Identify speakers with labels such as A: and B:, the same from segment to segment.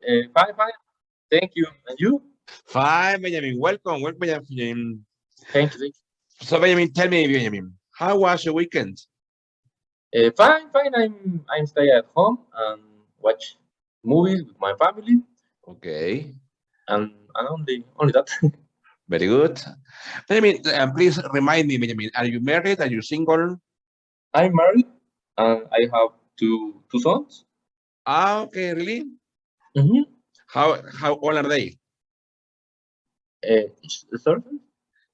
A: Fine, fine. Thank you. And you?
B: Fine, Benjamin. Welcome, Benjamin.
A: Thank
B: So, Benjamin, tell me, Benjamin, how was your weekend?
A: you. Fine, fine. I'm stay at home and watch movies with my family,
B: Okay,
A: and only that.
B: very good. Benjamin, please remind me, Benjamin, are you married? Are you single?
A: I'm married and I have two sons.
B: Okay, really?
A: Mm-hmm.
B: How old are they?
A: Sorry?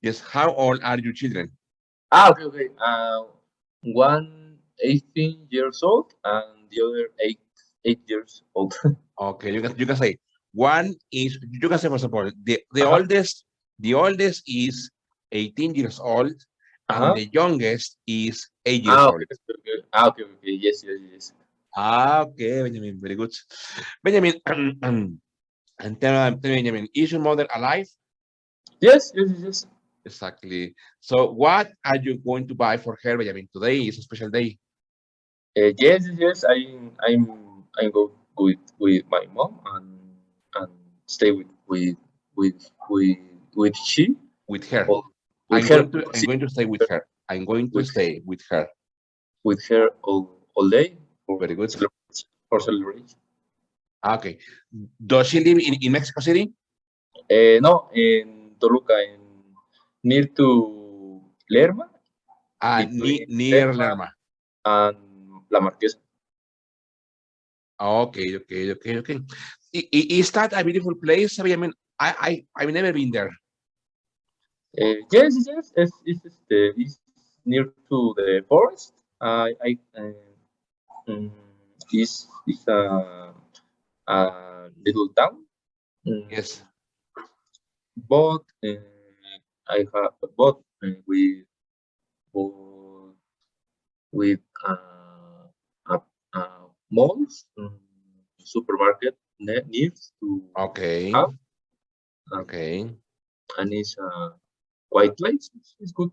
B: Yes, how old are your children?
A: Okay, okay. One 18 years old and the other 8 years old.
B: Okay, you can say one is you can say for example the
A: Uh-huh.
B: oldest is 18 years old and
A: Uh-huh.
B: the youngest is 8 years old.
A: Okay, okay, okay. Okay, okay. Yes, yes, yes.
B: Okay, Benjamin, very good. Benjamin, and tell me, Benjamin, is your mother alive?
A: Yes, yes, yes, yes.
B: Exactly. So what are you going to buy for her, Benjamin? Today is a special day.
A: Yes, yes, yes. I'm go with my mom and stay with with with she
B: With her.
A: or with her
B: I'm going to stay with her. I'm going to
A: with
B: stay with her.
A: with her all day for
B: Very good.
A: celebrate for celebration.
B: Okay. Does she live in Mexico City?
A: No, in Toluca, near to Lerma, between
B: Near
A: Lerma
B: Lerma.
A: and La Marquesa.
B: Okay. Is that a beautiful place? I mean, I've never been there.
A: Yes, yes, yes. It's near to the forest. Mm, is a little town, mm,
B: Yes.
A: but I have but with but with a, a malls, supermarket near to
B: Okay.
A: have, um,
B: Okay.
A: and it's a quiet place. It's good.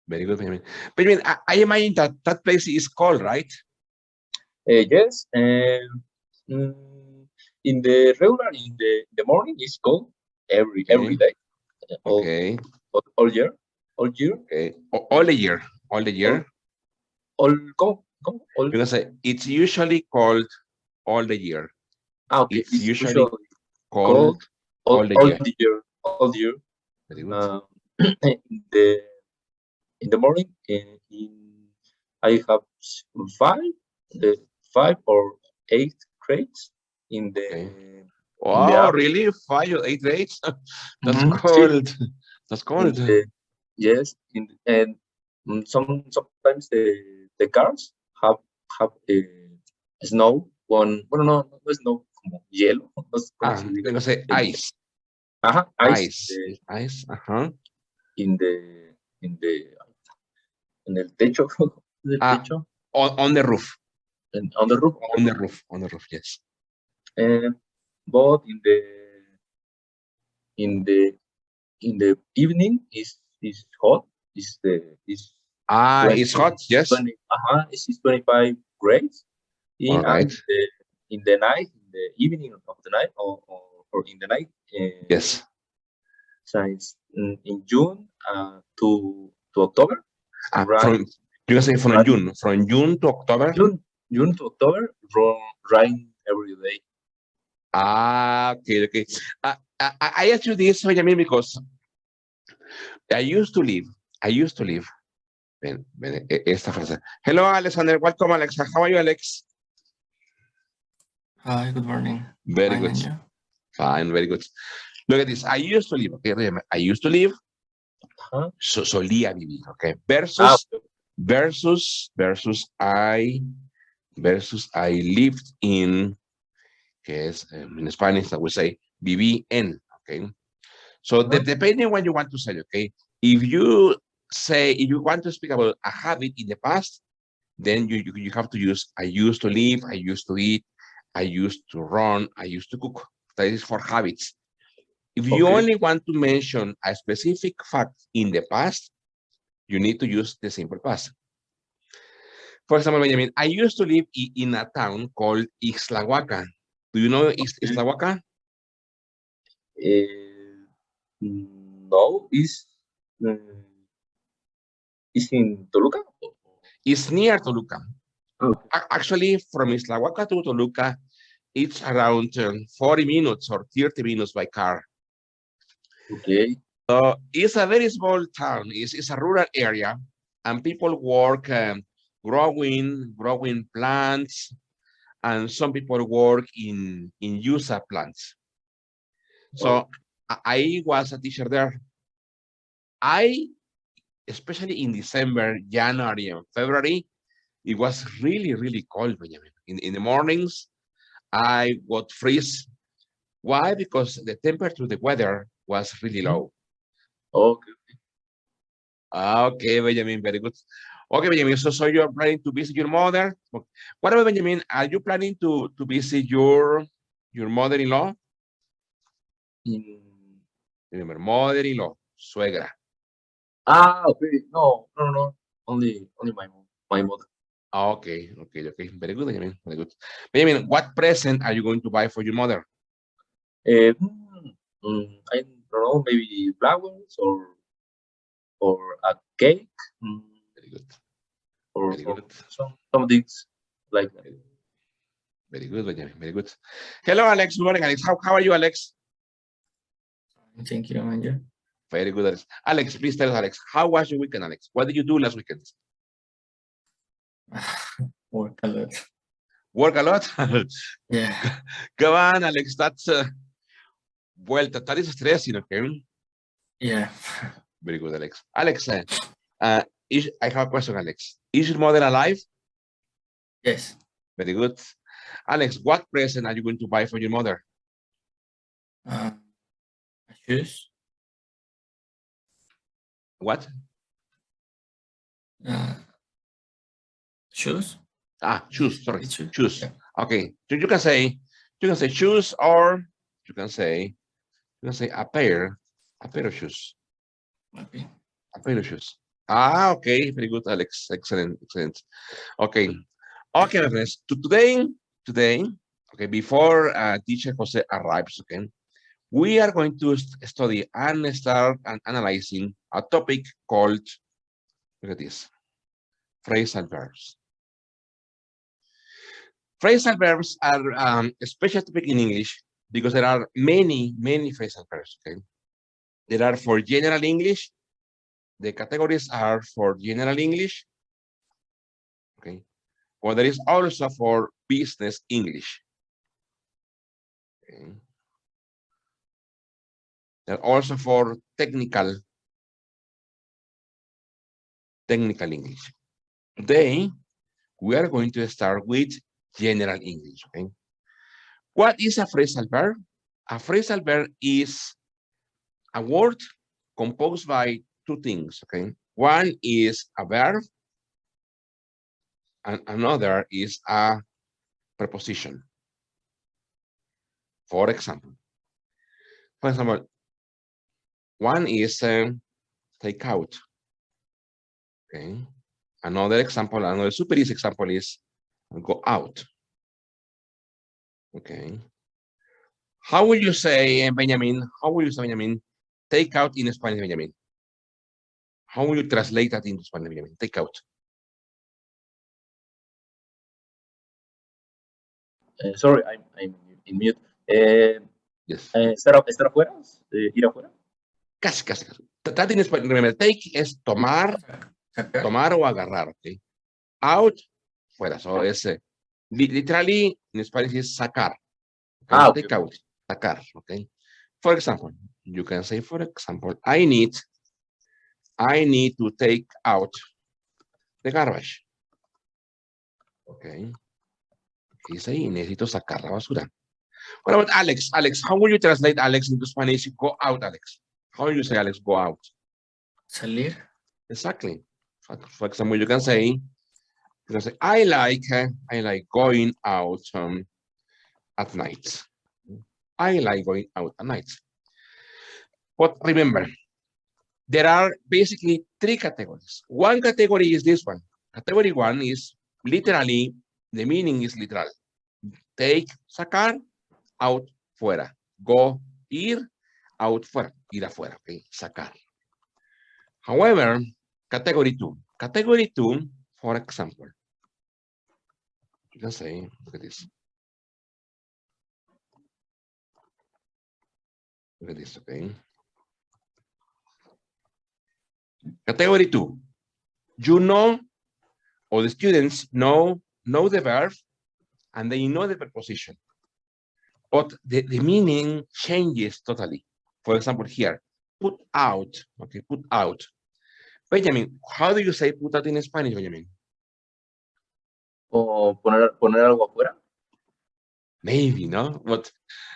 B: Very good, Benjamin. Benjamin, I imagine that that place is cold, right?
A: Yes, in the regular in the morning it's cold every
B: Okay.
A: day, all
B: Okay.
A: all year, all year,
B: Okay. All the year. All the
A: all
B: year.
A: all come all.
B: Because it's usually cold all the year.
A: Okay,
B: It's
A: it's
B: usually
A: usually
B: cold
A: cold
B: all the
A: all
B: year.
A: the year, all year.
B: Very good.
A: Um, in the morning, I have five the 5 or 8 crates in
B: Okay.
A: the
B: Wow,
A: app.
B: really? 5 or 8 days? That's
A: Mhm. See,
B: cold. That's
A: in
B: cold.
A: the yes, and sometimes the cars have snow. Bueno, no es snow, como hielo, no sé cómo se diga
B: I'm gonna say
A: en
B: ice.
A: ajá, ice
B: Ice. Ice. Uh-huh.
A: in the in the en el techo, del
B: Ah,
A: techo,
B: on the roof.
A: on the roof,
B: On the roof. On the roof. Yes.
A: and but in the in the evening is hot. Is
B: Ah,
A: 20,
B: it's hot. Yes.
A: 20 it's 25 grades
B: All
A: and
B: right.
A: in the night, in the evening of the night, or in the night,
B: Yes.
A: since in June to October,
B: From
A: right,
B: you can say from
A: right,
B: June. From June to October.
A: June to October, rain every day.
B: Okay. I asked you this, Benjamin, because I used to live. I used to live. Esta frase. Hello, Alexander. Welcome, Alex. How are you, Alex?
C: Hi, good morning.
B: Very
C: Fine,
B: good.
C: and you?
B: Fine, very good. Look at this. I used to live. Okay, remember, I used to live.
A: Huh?
B: Solía vivir. Okay.
A: Ah,
B: Versus I lived in. Que es in Spanish I would say viví en. Okay. So
A: uh-huh.
B: depending what you want to say. Okay. If you want to speak about a habit in the past, then you have to use I used to live, I used to eat, I used to run, I used to cook. That is for habits. If you
A: Okay,
B: only want to mention a specific fact in the past, you need to use the simple past. For example, Benjamin, I used to live in a town called Ixtlahuacan. Do you know Isla Huaca?
A: No, is in Toluca?
B: It's near Toluca.
A: Okay.
B: Actually, from Isla Huaca to Toluca, it's around 40 minutes or 30 minutes by car.
A: Okay.
B: So it's a very small town. It's a rural area, and people work growing plants, and some people work in USA plants. So I was a teacher there. Especially in December, January, and February, it was really, really cold, Benjamin. In the mornings, I would freeze. Why? Because the temperature, the weather was really low.
A: Okay.
B: Okay, Benjamin, very good. Okay, Benjamin, so you're planning to visit your mother. What about Benjamin? Are you planning to visit your mother-in-law? Remember, mother-in-law, suegra.
A: Okay. No. Only my mother.
B: Okay. Very good, Benjamin. Very good. Benjamin, what present are you going to buy for your mother?
A: I don't know, maybe flowers or a cake.
B: Very good.
A: Or
B: Very good.
A: some things like that.
B: Very good, Benjamin. Very good. Hello, Alex. Good morning, Alex. How are you, Alex?
C: Thank you, Angel.
B: Very good, Alex. Alex, please tell us, Alex, how was your weekend, Alex? What did you do last weekend?
C: Work a lot.
B: Work a lot?
C: Yeah.
B: Come on, Alex. That's vuelta. That is stressing, okay?
C: Yeah.
B: Very good, Alex. Alex, I have a question, Alex. Is your mother alive?
C: Yes.
B: Very good. Alex, what present are you going to buy for your mother?
C: Shoes.
B: What?
C: Shoes.
B: Shoes. Sorry,
C: It's shoes.
B: shoes.
C: Yeah.
B: Okay, so you can say shoes, or you can say a pair of shoes.
C: Okay.
B: A pair of shoes. Okay, very good, Alex. Excellent. Okay, my friends. Today, okay, before teacher Jose arrives, okay, we are going to study and start analyzing a topic called, look at this, phrasal verbs. Phrasal verbs are a special topic in English because there are many phrasal verbs, okay? There are for general English. The categories are for general English, okay? Or there is also for business English. Okay. They're also for technical English. Today, we are going to start with general English, okay? What is a phrasal verb? A phrasal verb is a word composed by two things, okay? One is a verb, and another is a preposition. For example, one is take out, okay? Another example, another super easy example is go out, okay? How will you say, Benjamin? How will you say, Benjamin, take out in Spanish, Benjamin? How will you translate that into Spanish, Benjamin? Take out.
A: Sorry, I'm in mute.
B: Yes.
A: ¿Estar afuera? ¿Ir afuera?
B: Casi. That in Spanish, remember, take es tomar,
C: Sacar.
B: tomar o agarrar, okay? Out, fuera. So es literally in Spanish is sacar. Okay?
A: Okay.
B: Take out, sacar, okay? For example, you can say, for example, I need to take out the garbage. Okay. Dice ahí, necesito sacar la basura. What about Alex? Alex, how will you translate Alex into Spanish? Go out, Alex. How will you say Alex, go out?
C: Salir.
B: Exactly. For example, you can say, I like going out at night. I like going out at night. But remember, there are basically three categories. One category is this one. Category one is literally, the meaning is literal. Take, sacar, out, fuera. Go, ir, out, fuera. Ir afuera, okay? Sacar. However, category 2. Category 2, for example, you can say, look at this. Look at this, okay? Category 2. You know, or the students know the verb, and they know the preposition. But the meaning changes totally. For example, here, put out, okay, put out. Benjamin, how do you say put out in Spanish, Benjamin?
A: O poner algo afuera.
B: Maybe, no? But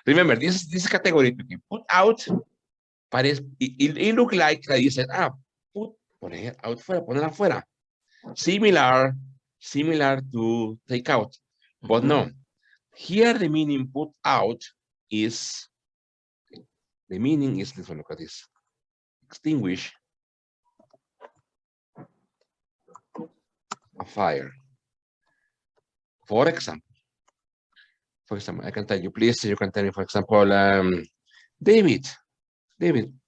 B: remember, this category, put out, it look like you said, poner out fuera, poner afuera. Similar to take out, but no. Here the meaning put out is, the meaning is this one, look at this. Extinguish a fire. For example, I can tell you, please, you can tell me, for example, David,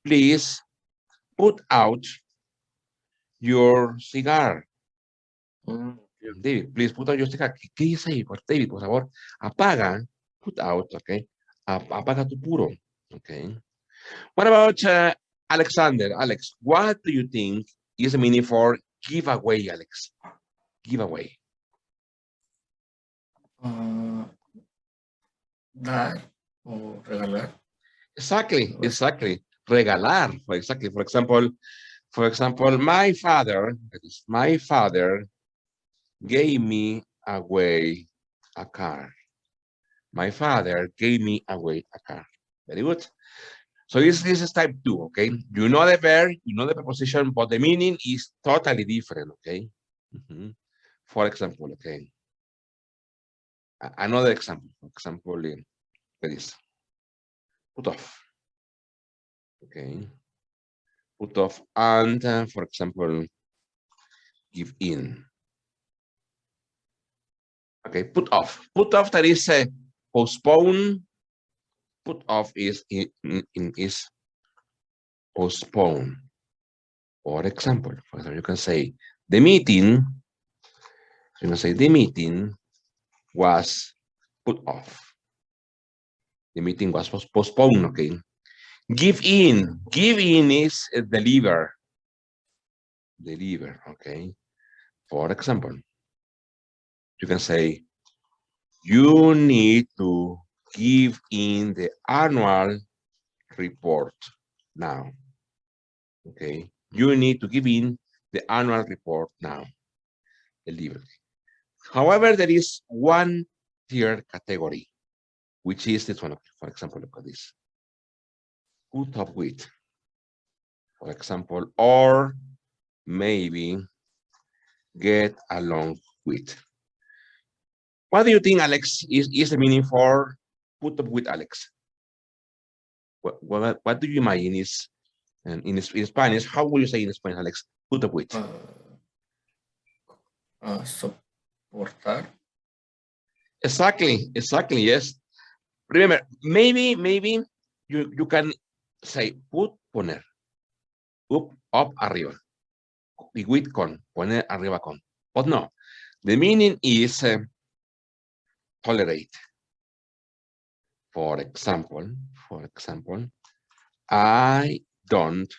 B: please put out your cigar. David, please put out your cigar. ¿Qué dice ahí? David, por favor, apaga, put out, okay? Apaga tu puro, okay? What about Alexander? Alex, what do you think is the meaning for giveaway, Alex? Giveaway.
C: Dar o regalar.
B: Exactly. Regalar, exactly. For example, my father gave me away a car. My father gave me away a car. Very good. So this is type 2, okay? You know the verb, you know the preposition, but the meaning is totally different, okay? For example, okay? Another example, this. Put off. Okay. Put off and, for example, give in. Okay, put off. Put off, that is postpone. Put off is is postpone. For example, you can say the meeting. You can say the meeting was put off. The meeting was postponed. Okay. Give in. Give in is deliver. Deliver. Okay. For example, you can say you need to give in the annual report now. Okay, you need to give in the annual report now. Delivery. However, there is one tier category, which is this one. For example, look at this. Put up with, for example, or maybe get along with. What do you think, Alex, is the meaning for put up with, Alex? What do you imagine is in Spanish? How will you say in Spanish, Alex? Put up with.
C: Soportar.
B: Exactly, yes. Remember, maybe you can say put, poner. Up, arriba. Y with, con. Poner arriba, con. But no, the meaning is tolerate. For example, I don't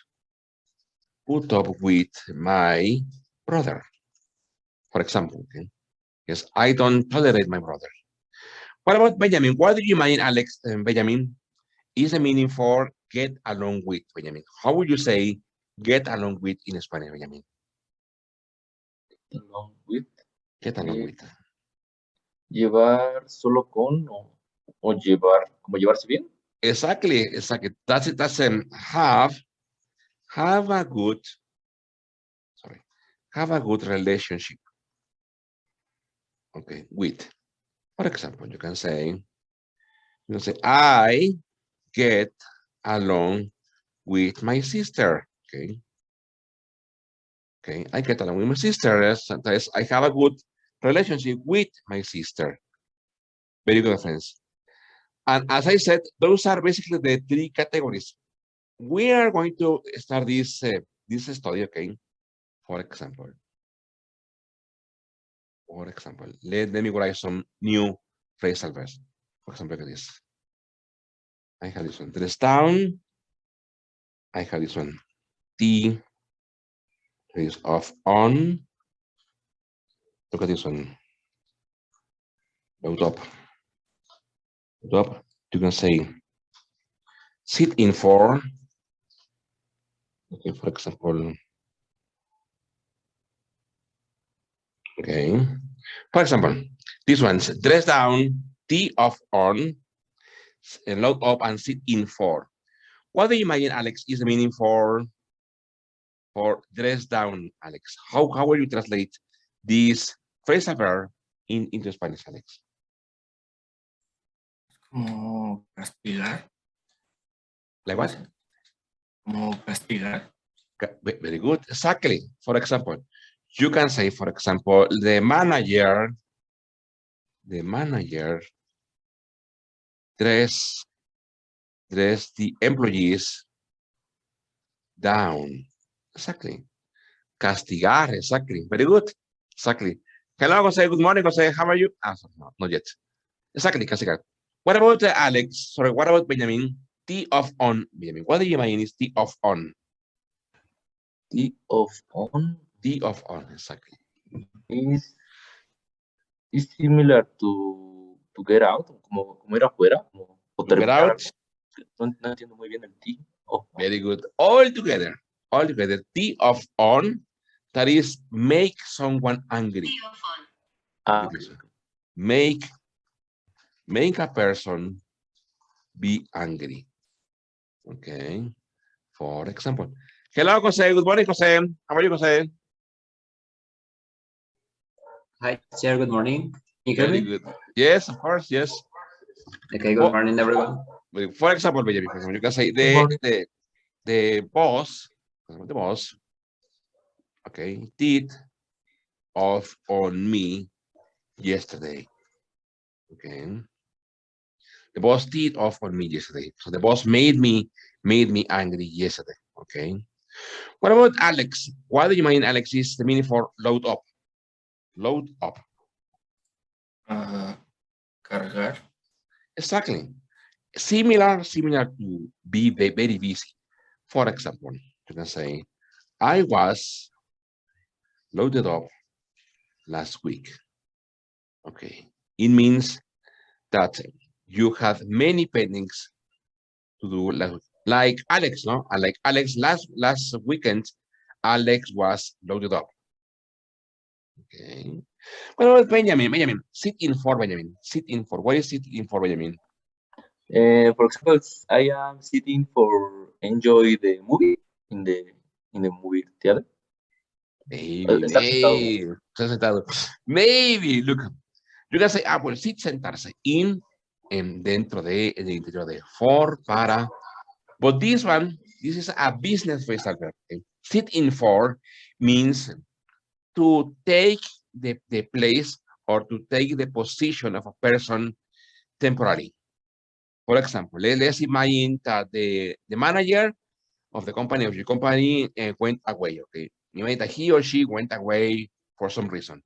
B: put up with my brother. For example, okay? Yes, I don't tolerate my brother. What about Benjamin? What do you mean, Alex? Benjamin, is the meaning for get along with, Benjamin? How would you say get along with in Spanish, Benjamin?
A: Along with.
B: Get along with.
A: Llevar solo con o llevar, como llevarse bien.
B: Exactly. That's it. That's have a good relationship. Okay, with. For example, you can say, I get along with my sister. Okay. I get along with my sister. Sometimes I have a good relationship with my sister. Very good, friends. And as I said, those are basically the three categories. We are going to start this study, okay? For example, let me write some new phrasal verbs. For example, like this. I have this one, dress down. I have this one, T is off on. Look at this one. Load up. Load up. You can say sit in for. Okay, for example. Okay. For example, this one's dress down, T off on, and load up and sit in for. What do you imagine, Alex, is the meaning for dress down, Alex? How will you translate this phrasal verb into Spanish, Alex?
C: Como castigar.
B: Like what?
C: Como castigar.
B: Very good. Exactly. For example, you can say, for example, the manager dress the employees down. Exactly. Castigar. Exactly. Very good. Exactly. Hello, Jose. Good morning, Jose. How are you? No, not yet. Exactly. Castigar. What about Alex? Sorry. What about Benjamin? T off on. Benjamin. What do you mean is T off on?
A: T off on.
B: T off on. Exactly.
A: Is similar to get out, como ir afuera, como o
B: Get
A: terminar.
B: out.
A: No entiendo muy bien el T off on.
B: Very good. All together. T off on. That is make someone angry. Make a person be angry. Okay. For example. Hello, Jose. Good morning, Jose. How are you, Jose?
D: Hi, sir. Good morning. Can you hear
B: Very
D: me?
B: good. Yes, of course. Yes.
D: Okay. Good morning, everyone.
B: For example, Benjamin, you can say the boss, okay, did off on me yesterday. Okay. The boss did off on me yesterday. So the boss made me angry yesterday. Okay. What about Alex? What do you mean, Alex, is the meaning for load up? Load up.
C: Cargar.
B: Exactly. Similar to be very busy. For example, you can say, I was loaded up last week. Okay. It means that you have many pendings to do, like Alex, no? Like Alex last weekend, Alex was loaded up. Okay. What about Benjamin? Benjamin, sit in for Benjamin. Sit in for. What is sit in for Benjamin?
A: For example, I am sitting for enjoy the movie in the movie theater.
B: Maybe, look, you can say, pues sit, sentarse, in, dentro de, en el interior de, for, para. But this is a business phrasal verb. Okay? Sit in for means to take the place or to take the position of a person temporarily. For example, let's imagine that the manager of the company, of your company, went away, okay? You mean that he or she went away for some reason.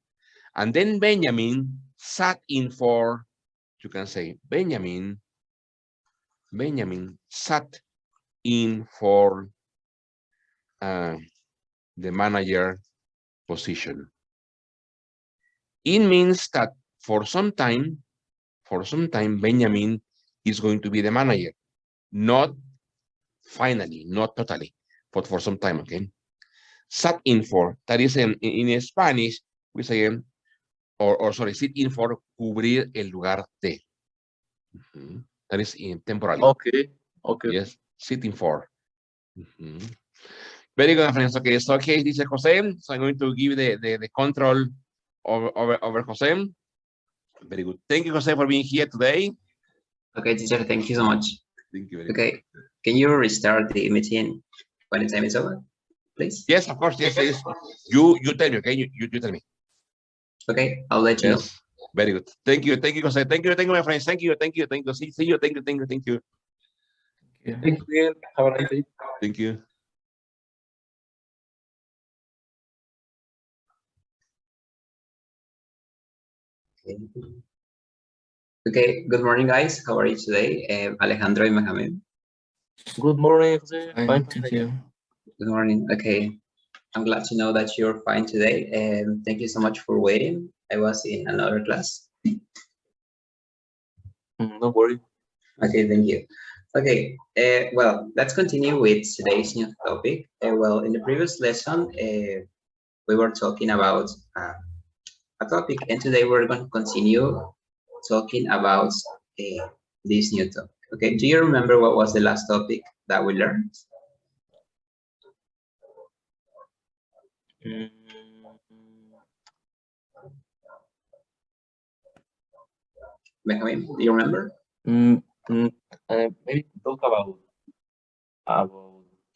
B: And then Benjamin sat in for, you can say, Benjamin sat in for the manager position. It means that for some time, Benjamin is going to be the manager. Not finally, not totally, but for some time, okay? Sat in for, that is in Spanish, we say, or sorry, sit in for, cubrir el lugar de. That is in temporally.
A: Okay.
B: Yes, sitting for. Very good, friends. Okay, so okay, this is Jose. So I'm going to give the control over Jose. Very good. Thank you, Jose, for being here today.
D: Okay, teacher, thank you so much.
B: Thank you very
D: Okay,
B: much.
D: can you restart the meeting when the time is over, please?
B: Yes, of course. Yes, yes. You tell me, okay? You tell me.
D: Okay, I'll let you know.
B: Very good. Thank you, Jose. Thank you, my friends. Thank you. See you. Thank you.
A: Thank you again. Have a nice day.
B: Thank you.
D: Okay, good morning, guys. How are you today? Alejandro and Mohamed.
A: Good morning, Jose.
C: Fine,
A: Fine.
C: thank you.
D: Good morning. Okay, I'm glad to know that you're fine today, and thank you so much for waiting. I was in another class.
A: Don't worry.
D: Okay, thank you. Okay, well, let's continue with today's new topic. Well, in the previous lesson, we were talking about a topic, and today we're going to continue talking about this new topic. Okay, do you remember what was the last topic that we learned?
A: Mm,
D: Benjamin, do you remember?
A: Maybe talk about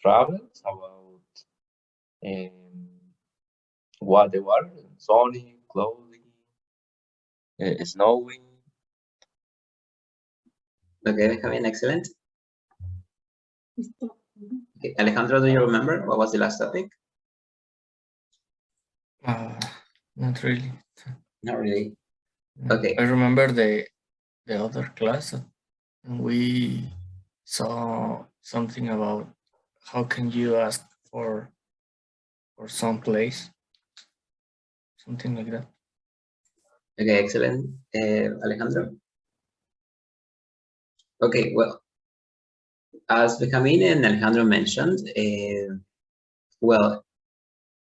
A: travels, about what the weather, sunny, cloudy, snowing.
D: Okay, Benjamin, excellent. Okay, Alejandro, do you remember what was the last topic?
C: Not really.
D: Not really.
C: No.
D: Okay.
C: I remember the other class, and we saw something about how can you ask for some place, something like that.
D: Okay, excellent. Alejandro? Okay, well, as Benjamin and Alejandro mentioned, well,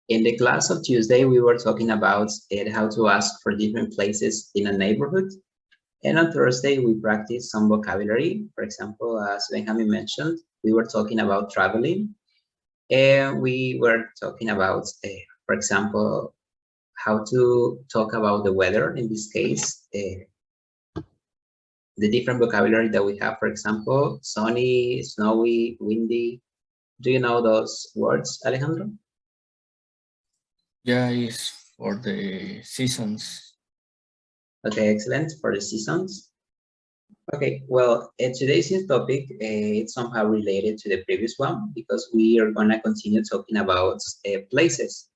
D: in the class of Tuesday, we were talking about how to ask for different places in a neighborhood. And on Thursday, we practiced some vocabulary. For example, as Benjamin mentioned, we were talking about traveling. And we were talking about, for example, how to talk about the weather. In this case, the different vocabulary that we have, for example, sunny, snowy, windy. Do you know those words, Alejandro?
C: Yeah, it's for the seasons.
D: Okay, excellent, for the seasons. Okay, well, today's topic it's somehow related to the previous one because we are going to continue talking about places.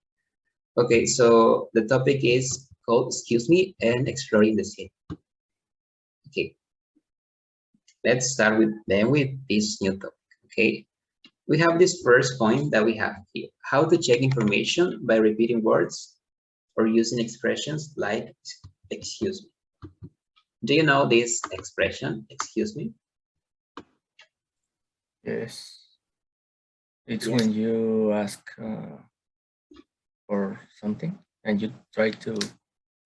D: Okay, so the topic is called Excuse Me and Exploring the City. Okay, let's start with this new topic. Okay, we have this first point that we have here: how to check information by repeating words or using expressions like "excuse me." Do you know this expression, "excuse me"?
C: Yes. It's
D: Yes.
C: when you ask for something and you try to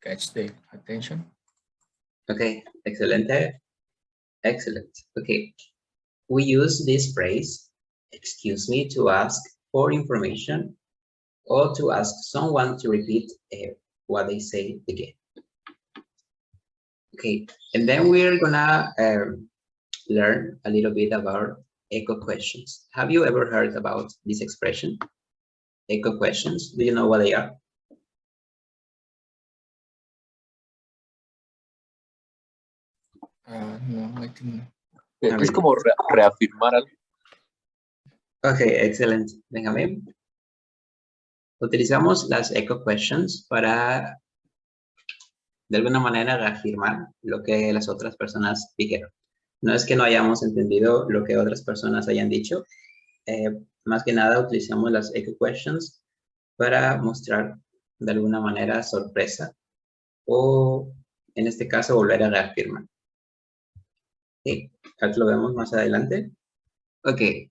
C: catch the attention.
D: Okay, excelente. Excellent. Okay, we use this phrase, "excuse me," to ask for information or to ask someone to repeat what they say again. Okay, and then we're gonna learn a little bit about echo questions. Have you ever heard about this expression? Echo questions, do you know what they are?
C: No, I think
A: Es como reafirmar algo.
D: Okay, excellent. Benjamín. Utilizamos las echo questions para de alguna manera reafirmar lo que las otras personas dijeron. No es que no hayamos entendido lo que otras personas hayan dicho, más que nada utilizamos las echo questions para mostrar de alguna manera sorpresa o en este caso volver a reafirmar. Okay, aquí lo vemos más adelante. Okay,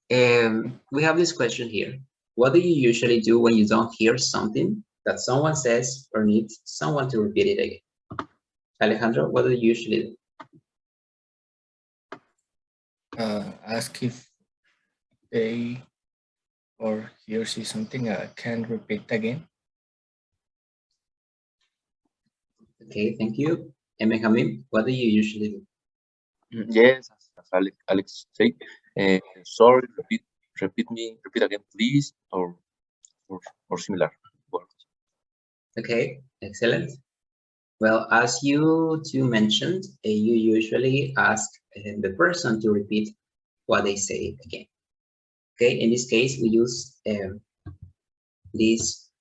D: we have this question here. What do you usually do when you don't hear something that someone says or needs someone to repeat it again? Alejandro, what do you usually do?
C: ask if they or he or she something can repeat again.
D: Okay, thank you. And Benjamin, what do you usually do?
A: Yes, as Alex said. Sorry, repeat again, please, or similar words.
D: Okay, excellent. Well, as you two mentioned, you usually ask the person to repeat what they say again. Okay, in this case, we use these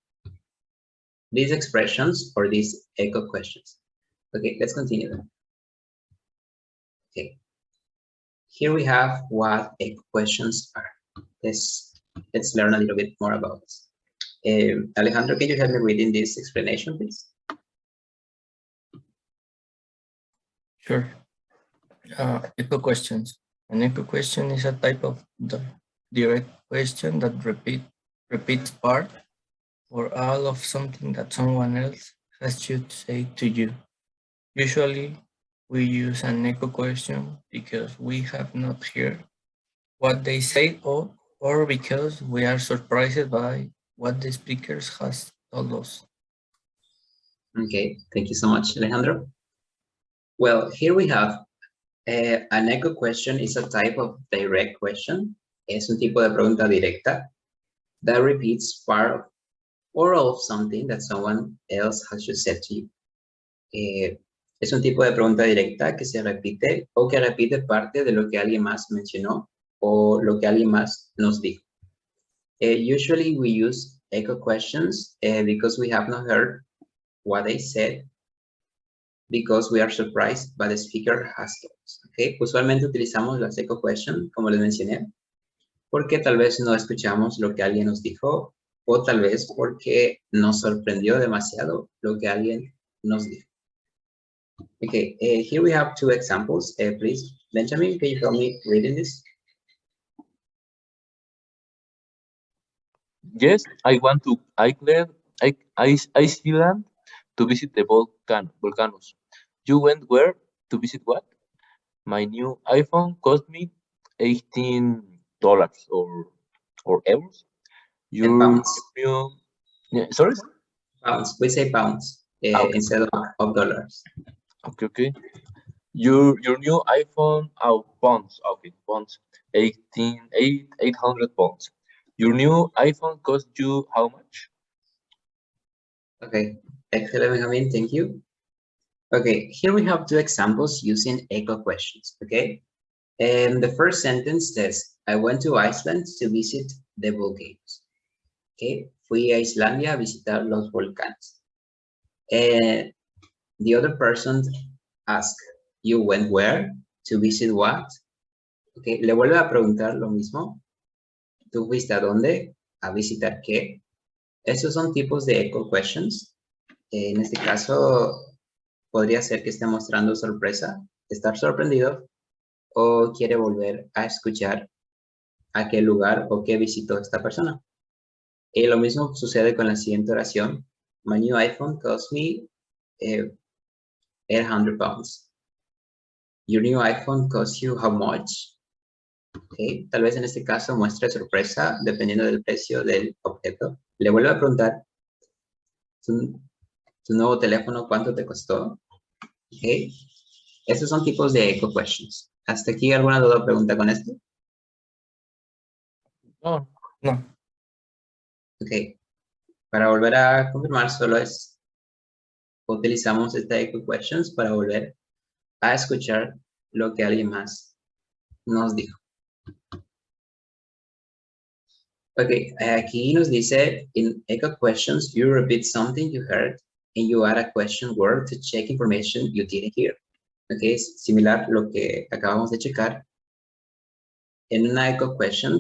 D: expressions or these echo questions. Okay, let's continue then. Okay, here we have what echo questions are. Let's learn a little bit more about this. Alejandro, can you help me reading this explanation, please?
C: Sure. Echo questions. An echo question is a type of direct question that repeats part or all of something that someone else has to say to you. Usually, we use an echo question because we have not heard what they say or because we are surprised by what the speakers has told us.
D: Okay, thank you so much, Alejandro. Well, here we have an echo question is a type of direct question. Es un tipo de pregunta directa that repeats part of or all of something that someone else has just said to you. Es un tipo de pregunta directa que se repite o que repite parte de lo que alguien más mencionó o lo que alguien más nos dijo. Usually we use echo questions because we have not heard what they said, because we are surprised by the speaker has told us. Okay, usualmente utilizamos las echo questions, como les mencioné, porque tal vez no escuchamos lo que alguien nos dijo o tal vez porque nos sorprendió demasiado lo que alguien nos dijo. Okay, here we have two examples. Please, Benjamin, can you help me reading this?
A: Yes, I want to Iceland to visit the volcanoes. You went where to visit what? My new iPhone cost me $18 or euros.
D: And pounds.
A: Sorry?
D: Pounds. We say pounds
A: Okay.
D: instead of dollars.
A: Okay. Your new iPhone, pounds. Okay, pounds. 800 pounds. Your new iPhone cost you how much?
D: Okay, excellent, Benjamin, thank you. Okay, here we have two examples using echo questions, okay? And the first sentence says, I went to Iceland to visit the volcanoes. Okay, fui a Islandia a visitar los volcanes. The other person asked, you went where? To visit what? Okay, le vuelve a preguntar lo mismo. ¿Tú fuiste a dónde? ¿A visitar qué? Esos son tipos de echo questions. En este caso, podría ser que esté mostrando sorpresa, estar sorprendido, o quiere volver a escuchar a qué lugar o qué visitó esta persona. Y lo mismo sucede con la siguiente oración. My new iPhone cost me 800 pounds. Your new iPhone cost you how much? Okay. Tal vez en este caso muestre sorpresa dependiendo del precio del objeto. Le vuelvo a preguntar, ¿tu nuevo teléfono cuánto te costó? Okay. Estos son tipos de echo questions. ¿Hasta aquí alguna duda o pregunta con esto?
A: No.
D: Ok. Para volver a confirmar, solo utilizamos esta echo questions para volver a escuchar lo que alguien más nos dijo. Ok, aquí nos dice, in echo questions, you repeat something you heard and you add a question word to check information you didn't hear. Ok, es similar a lo que acabamos de checar. En una echo question,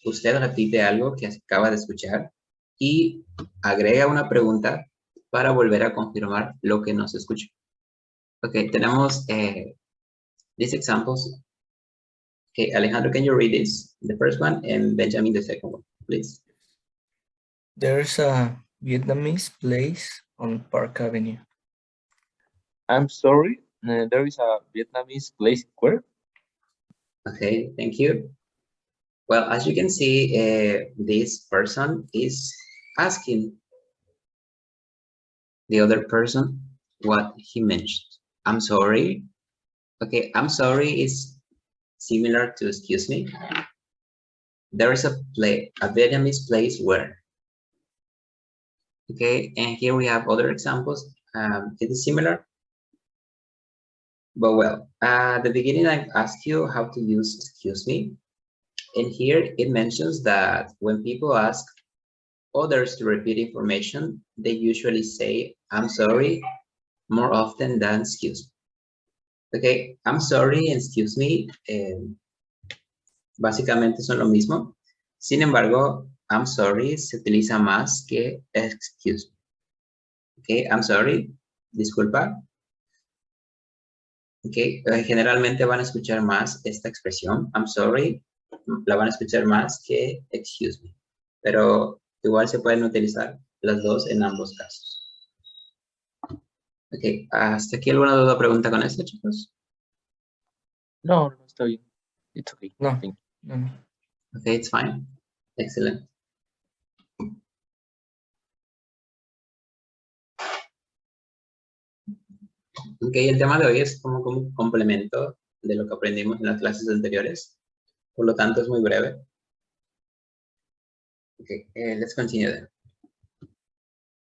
D: usted repite algo que acaba de escuchar y agrega una pregunta para volver a confirmar lo que nos escuchó. Ok, tenemos these examples. Okay, Alejandro, can you read this? The first one, and Benjamin, the second one, please.
C: There's a Vietnamese place on Park Avenue.
A: I'm sorry, there is a Vietnamese place where?
D: Okay, thank you. Well, as you can see, this person is asking the other person what he mentioned. I'm sorry. Okay, I'm sorry is similar to excuse me. There is a Vietnamese place where. Okay, and here we have other examples. It is similar. But well, at the beginning, I asked you how to use excuse me. And here it mentions that when people ask others to repeat information, they usually say, I'm sorry, more often than excuse me. Okay, I'm sorry and excuse me, básicamente son lo mismo. Sin embargo, I'm sorry se utiliza más que excuse me. Okay, I'm sorry, disculpa. Okay, generalmente van a escuchar más esta expresión, I'm sorry, la van a escuchar más que excuse me. Pero igual se pueden utilizar las dos en ambos casos. Ok, ¿hasta aquí alguna duda o pregunta con esto, chicos?
A: No, no está bien. It's okay.
C: No.
A: Thank you.
C: No.
D: Okay, it's fine. Excellent. Ok, el tema de hoy es como un complemento de lo que aprendimos en las clases anteriores. Por lo tanto, es muy breve. Okay, let's continue then.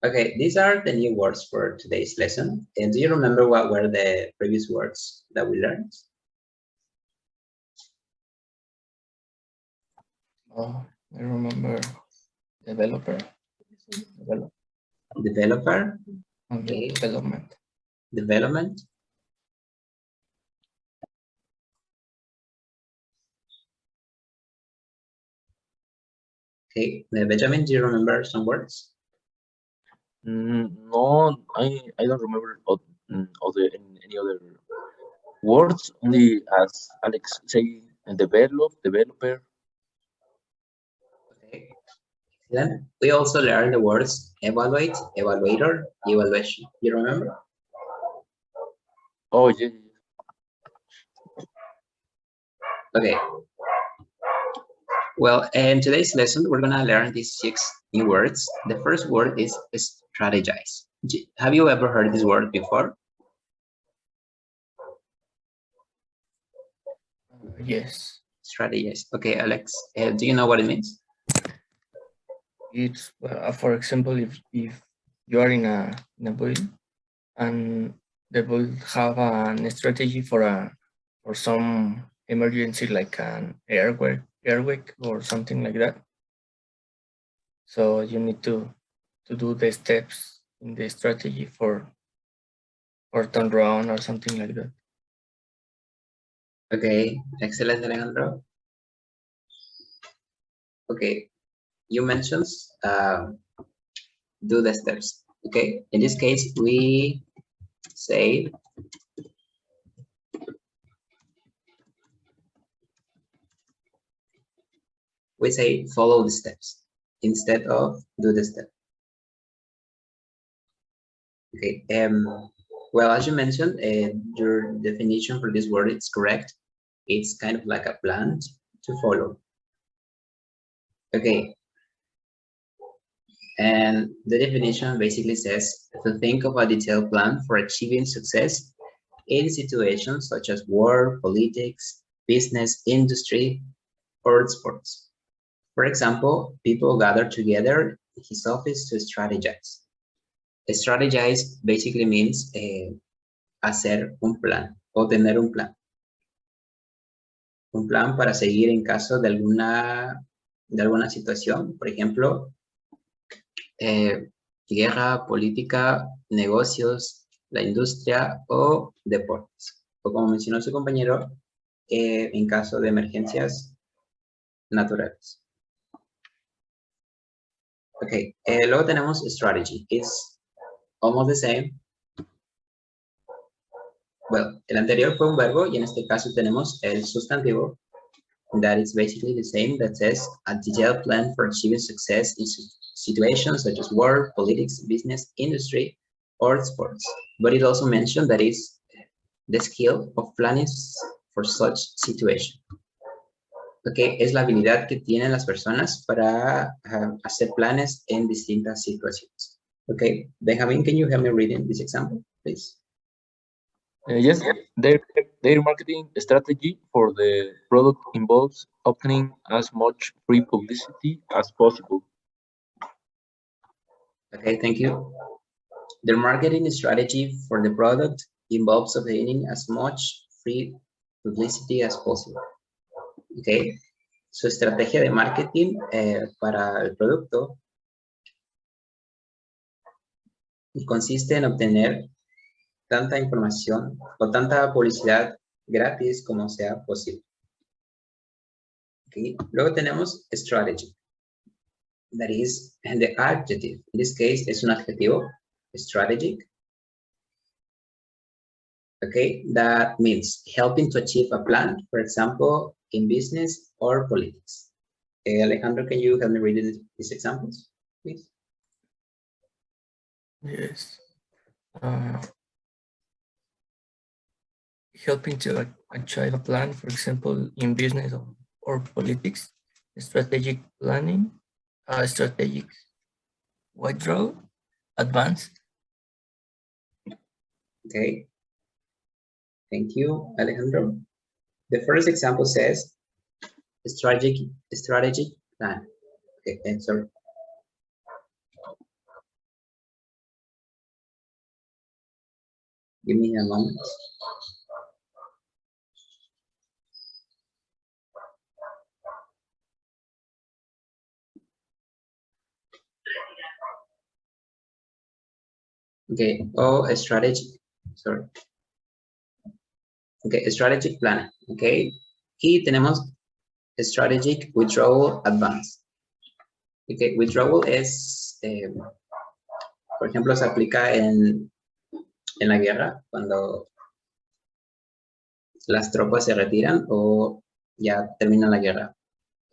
D: Okay, these are the new words for today's lesson. And do you remember what were the previous words that we learned?
C: Oh, I remember developer.
D: Developer,
C: And
D: Okay.
C: development.
D: development. Okay, Benjamin, do you remember some words?
A: No, I don't remember any other words. Only as Alex say, developer.
D: Okay. Then we also learned the words evaluate, evaluator, evaluation. You remember?
A: Oh yeah.
D: Okay. Well, in today's lesson, we're gonna learn these 6 new words. The first word is strategize. Have you ever heard this word before?
C: Yes.
D: Strategize. Okay, Alex, do you know what it means?
C: It's for example, if you are in a building and they will have a strategy for some emergency like an earthquake or something like that. So you need to do the steps in the strategy for turn around or something like that.
D: Okay, excellent, Alejandro. Okay, you mentioned do the steps. Okay, in this case, we say follow the steps instead of do the step. Okay, well, as you mentioned, your definition for this word is correct. It's kind of like a plan to follow. Okay, and the definition basically says to think of a detailed plan for achieving success in situations such as war, politics, business, industry, or sports. For example, people gather together in his office to strategize. Strategize basically means hacer un plan o tener un plan. Un plan para seguir en caso de alguna situación, por ejemplo, guerra, política, negocios, la industria o deportes. O como mencionó su compañero, en caso de emergencias naturales. Ok, luego tenemos strategy. It's almost the same. Well, el anterior fue un verbo y en este caso tenemos el sustantivo. That is basically the same, that says a detailed plan for achieving success in situations such as war, politics, business, industry, or sports. But it also mentioned that is the skill of planning for such situation. Okay, es la habilidad que tienen las personas para hacer planes en distintas situaciones. Okay, Benjamin, can you help me reading this example, please?
A: Yes, their marketing strategy for the product involves obtaining as much free publicity as possible.
D: Okay, thank you. Their marketing strategy for the product involves obtaining as much free publicity as possible. Okay. Su estrategia de marketing para el producto consiste en obtener tanta información o tanta publicidad gratis como sea posible. Okay. Luego tenemos strategy. That is the adjective. In this case, es un adjetivo, strategic. Okay, that means helping to achieve a plan, for example, in business or politics. Alejandro, can you help me read these examples, please?
C: Yes. Helping to achieve a plan, for example, in business or politics, strategic planning, strategic withdrawal, advanced.
D: Okay. Thank you, Alejandro. The first example says strategic plan. Okay, and sorry. Give me a moment. Okay, a strategy, sorry. Okay, strategic plan, okay. Y tenemos strategic withdrawal advance. Okay, withdrawal es, por ejemplo, se aplica en la guerra, cuando las tropas se retiran o ya termina la guerra.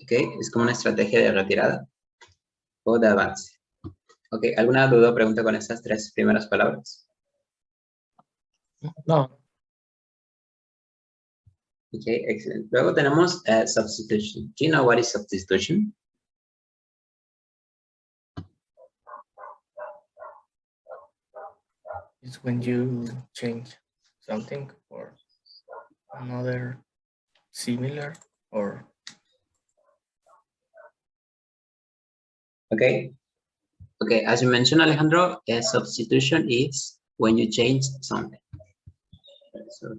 D: Okay, es como una estrategia de retirada o de avance. Okay, ¿alguna duda o pregunta con estas tres primeras palabras?
A: No.
D: Okay, excellent. Luego tenemos substitution. Do you know what is substitution?
C: It's when you change something for another similar or.
D: Okay. Okay, as you mentioned, Alejandro, a substitution is when you change something. So,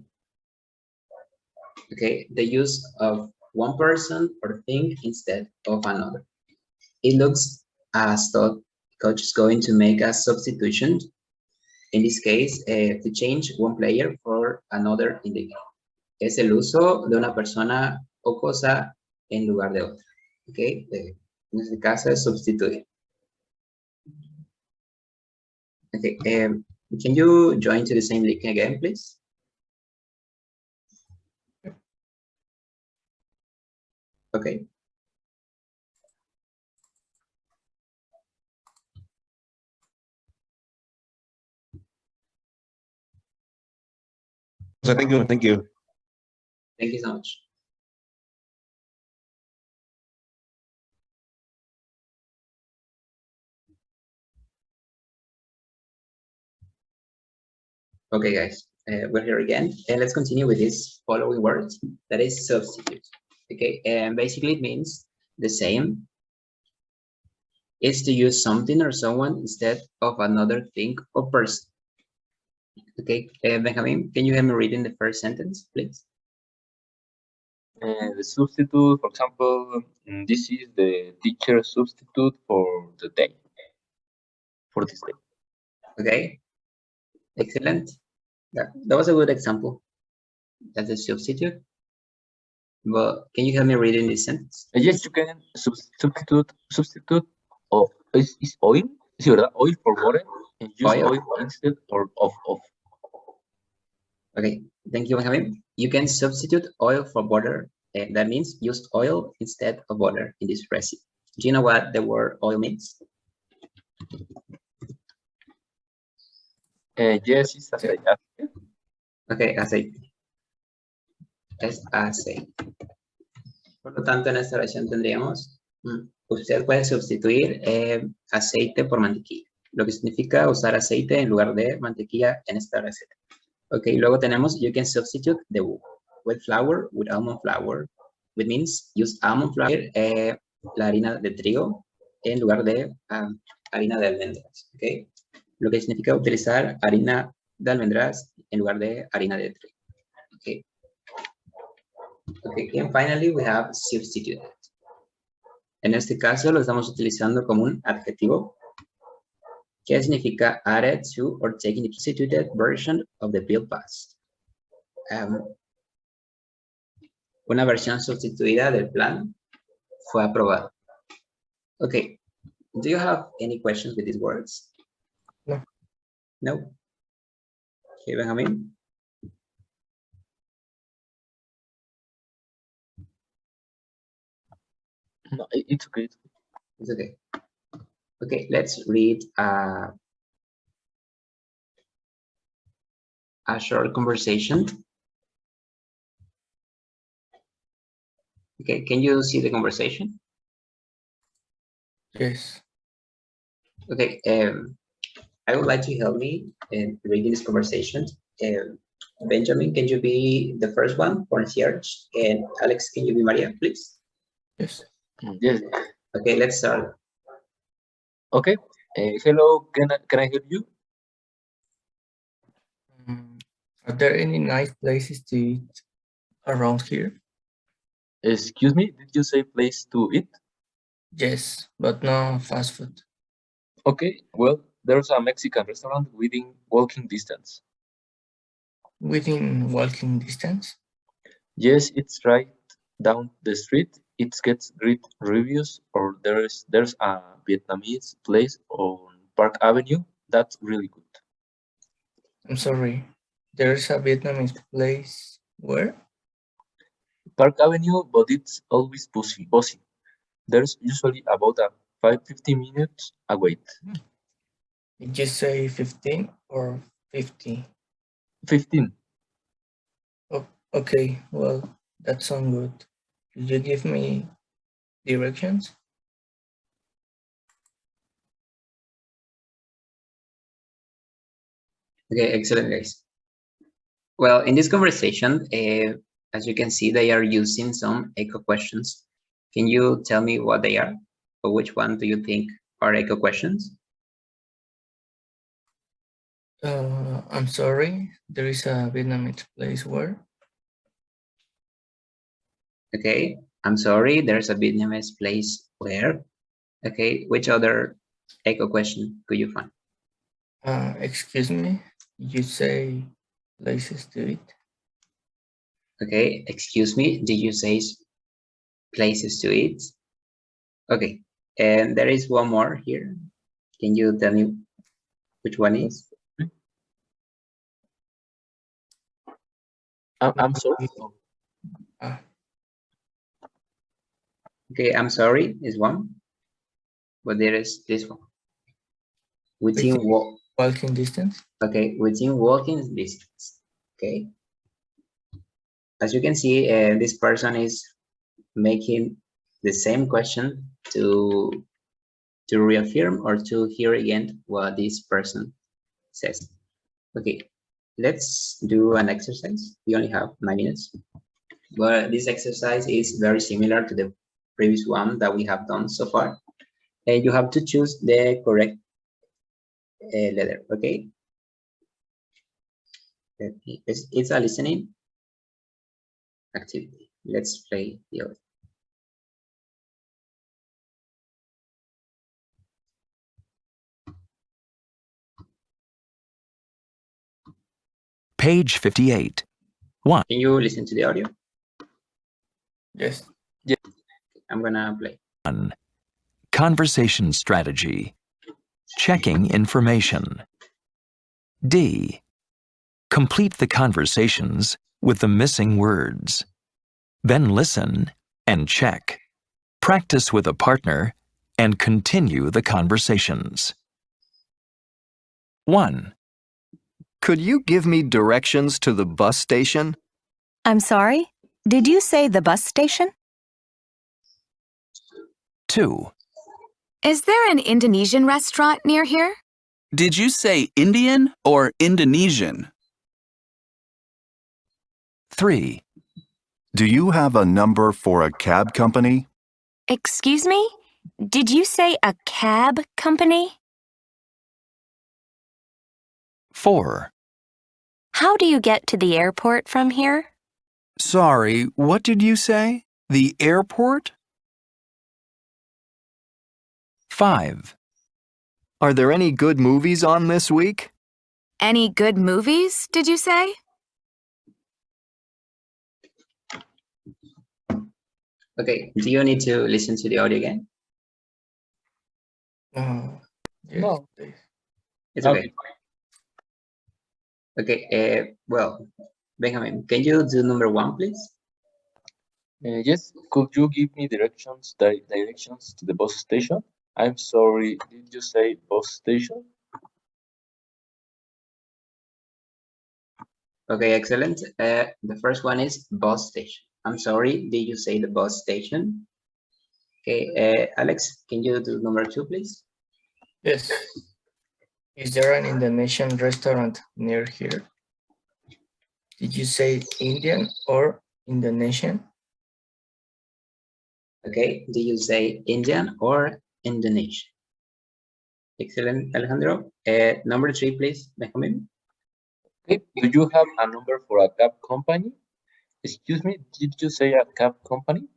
D: okay, the use of one person or thing instead of another. It looks as though coach is going to make a substitution. In this case, to change one player for another in the game. Es el uso de una persona o cosa en lugar de otra. Okay, en este caso es sustituir. Okay, can you join to the same link again, please? Okay.
B: So thank you.
D: Thank you so much. Okay, guys, we're here again, and let's continue with this following words. That is substitute. Okay, and basically it means the same. It's to use something or someone instead of another thing or person. Okay, Benjamin, can you help me reading the first sentence, please?
A: The substitute, for example, this is the teacher substitute for the day, for this day.
D: Okay, excellent. That was a good example. That's a substitute. But can you help me reading this sentence?
A: Yes, you can substitute of is oil, sí, ¿verdad? Oil for water and use oil instead of.
D: Okay, thank you, Benjamin. You can substitute oil for water. That means use oil instead of water in this recipe. Do you know what the word oil means?
A: Yes, it's aceite.
D: Okay, aceite. Es aceite. Por lo tanto, en esta oración tendríamos, usted puede sustituir aceite por mantequilla, lo que significa usar aceite en lugar de mantequilla en esta receta. Ok, luego tenemos, you can substitute the wheat flour with almond flour, which means use almond flour, la harina de trigo, en lugar de harina de almendras. Ok, lo que significa utilizar harina de almendras en lugar de harina de trigo. Okay. Okay, and finally we have substituted. En este caso lo estamos utilizando como un adjetivo que significa added to or taking the substituted version of the bill past. Una versión sustituida del plan fue aprobada. Okay, do you have any questions with these words?
C: No.
D: No? Okay, Benjamin?
A: No, it's okay.
D: It's okay. Okay, let's read a short conversation. Okay, can you see the conversation?
C: Yes.
D: Okay, I would like to help me in reading this conversation. Benjamin, can you be the first one for Serge? And Alex, can you be Maria, please?
C: Yes.
A: Yes.
D: Okay, let's start.
A: Okay. Hello. Can I help you?
C: Are there any nice places to eat around here?
A: Excuse me. Did you say place to eat?
C: Yes, but no fast food.
A: Okay. Well, there's a Mexican restaurant within walking distance.
C: Within walking distance?
A: Yes, it's right down the street. It gets great reviews. Or there's a Vietnamese place on Park Avenue that's really good.
C: I'm sorry. There's a Vietnamese place where?
A: Park Avenue, but it's always busy. There's usually about a 50 minutes await.
C: Did you say 15 or 50?
A: 15.
C: Oh, okay, well, that sounds good. Could you give me directions?
D: Okay, excellent, guys. Well, in this conversation, as you can see, they are using some echo questions. Can you tell me what they are? Or which one do you think are echo questions?
C: I'm sorry, there is a Vietnamese place where?
D: Okay, I'm sorry, there's a Vietnamese place where? Okay, which other echo question could you find?
C: Excuse me, you say places to eat?
D: Okay, excuse me, did you say places to eat? Okay, and there is one more here. Can you tell me which one is?
A: I'm sorry.
D: Okay, I'm sorry is one, but there is this one. Within
C: walking distance?
D: Okay, within walking distance. Okay. As you can see, this person is making the same question to reaffirm or to hear again what this person says. Okay, let's do an exercise. We only have 9 minutes, but this exercise is very similar to the previous one that we have done so far. And you have to choose the correct letter, okay? It's a listening activity. Let's play the audio.
E: Page 58. 1.
D: Can you listen to the audio?
C: Yes.
D: I'm gonna play.
E: 1. Conversation strategy. Checking information. D. Complete the conversations with the missing words. Then listen and check. Practice with a partner and continue the conversations. 1.
F: Could you give me directions to the bus station?
G: I'm sorry? Did you say the bus station?
E: 2.
H: Is there an Indonesian restaurant near here?
I: Did you say Indian or Indonesian?
E: 3.
F: Do you have a number for a cab company?
H: Excuse me? Did you say a cab company?
E: 4.
H: How do you get to the airport from here?
F: Sorry, what did you say? The airport?
E: 5.
F: Are there any good movies on this week?
H: Any good movies, did you say?
D: Okay, do you need to listen to the audio again?
C: Yes,
A: No.
C: please.
D: It's okay. Okay, well, Benjamin, can you do number 1, please?
A: Yes, could you give me directions to the bus station? I'm sorry, did you say bus station?
D: Okay, excellent. The first one is bus station. I'm sorry, did you say the bus station? Okay, Alex, can you do number 2, please?
C: Yes. Is there an Indonesian restaurant near here? Did you say Indian or Indonesian?
D: Okay, do you say Indian or Indonesian? Excellent, Alejandro. Number 3, please, Benjamin.
A: Okay, do you have a number for a cab company? Excuse me, did you say a cab company?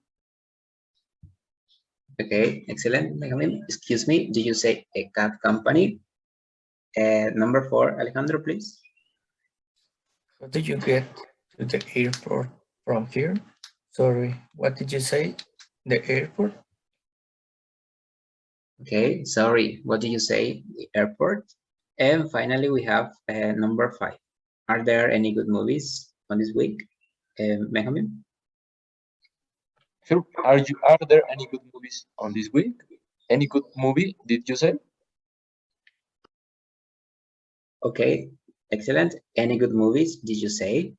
D: Okay, excellent, Benjamin. Excuse me, did you say a cab company? Number 4, Alejandro, please.
C: How did you get to the airport from here? Sorry, what did you say? The airport?
D: Okay, sorry, what did you say? The airport. And finally, we have number 5. Are there any good movies on this week? Benjamin?
A: Sure. Are there any good movies on this week? Any good movie, did you say?
D: Okay, excellent. Any good movies, did you say?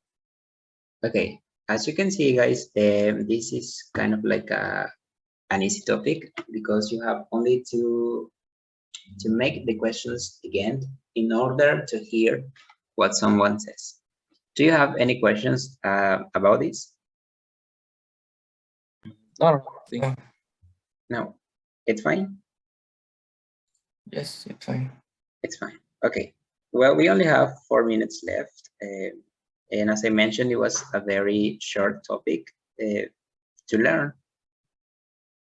D: Okay, as you can see, guys, this is kind of like an easy topic because you have only to make the questions again in order to hear what someone says. Do you have any questions about this?
A: No, thank you.
D: No, it's fine.
C: Yes, it's fine.
D: It's fine. Okay. Well, we only have 4 minutes left. And as I mentioned, it was a very short topic to learn.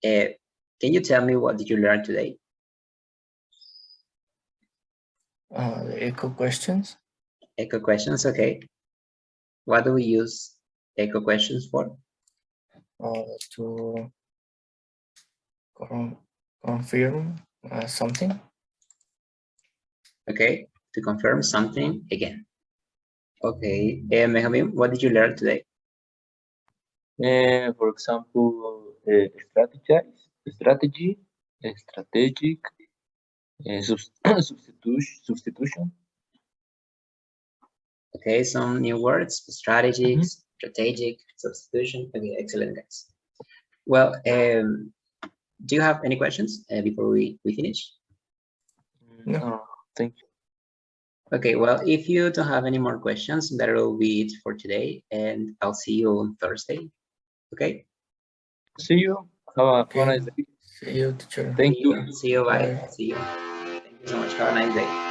D: Can you tell me what did you learn today?
C: The echo questions.
D: Echo questions, okay. What do we use echo questions for?
C: To confirm something.
D: Okay, to confirm something again. Okay, Benjamin, what did you learn today?
A: For example, strategy, strategic, substitution.
D: Okay, some new words, strategic, strategic, substitution. Okay, excellent, guys. Well, do you have any questions before we finish?
A: No, thank you.
D: Okay, well, if you don't have any more questions, that will be it for today, and I'll see you on Thursday. Okay?
A: See you. Have a nice day.
C: See you, teacher.
A: Thank you.
D: See you. Bye.
C: Bye.
D: See you. Thank you so much. Have a nice day.